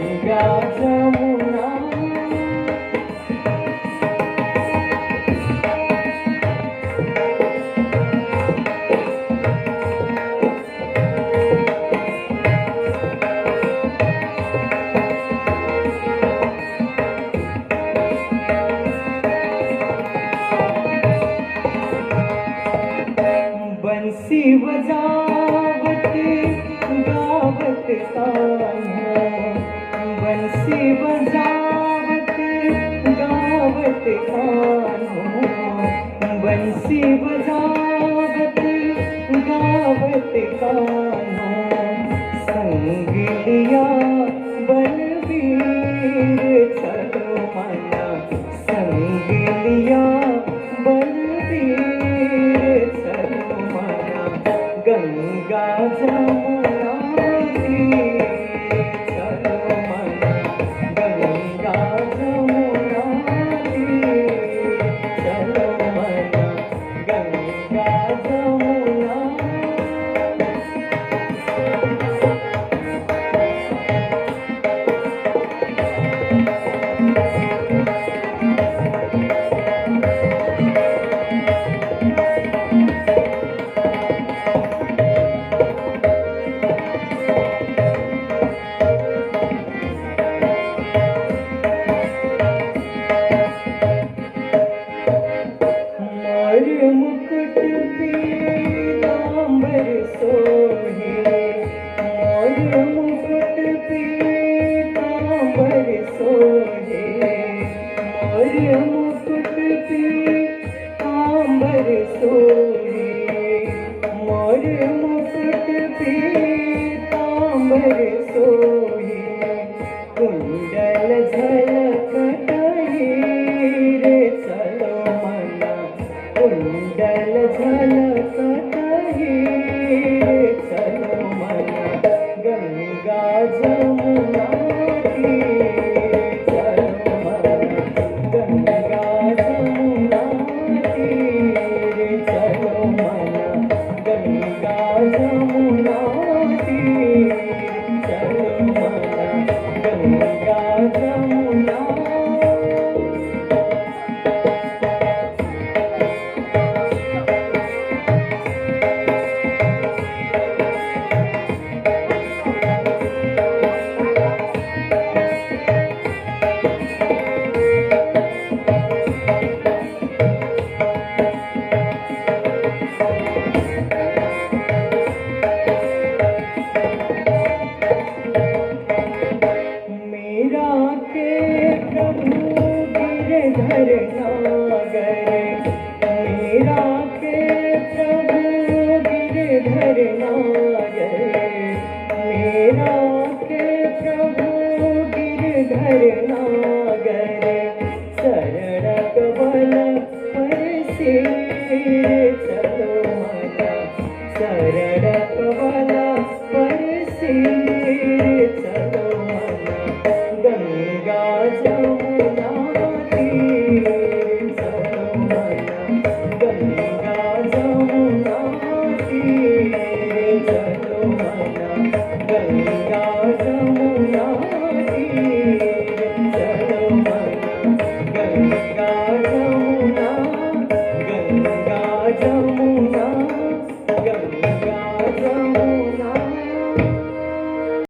गंगा जमुना बंसी बजावत गावत कान्हा बंसी बजावत गावत कान्हा बंसी बजावत गावत कान्हा संग लिया बलबीर चलो मना संग लिया बलबीर चलो मना गंगा जमुना तीरे चलो मना गंगा जमुना तीरे चलो मना गंगा जमुना मुकुट पीतांबर सोहे मोर मुकुट पीतांबर सोहे मोर मुकुट पीतांबर सोहे मोर मुकुट पीतांबर सोहे कुंडल झलकत हीरे चलो मना कुंडल झलकत हीरे चलो मना गंगा जमुना तीरे चलो मना गंगा जमुना तीरे चलो मना गंगा जमुना तीरे चलो मना गंगा जमुना मेरा के प्रभु गिरधर नाथ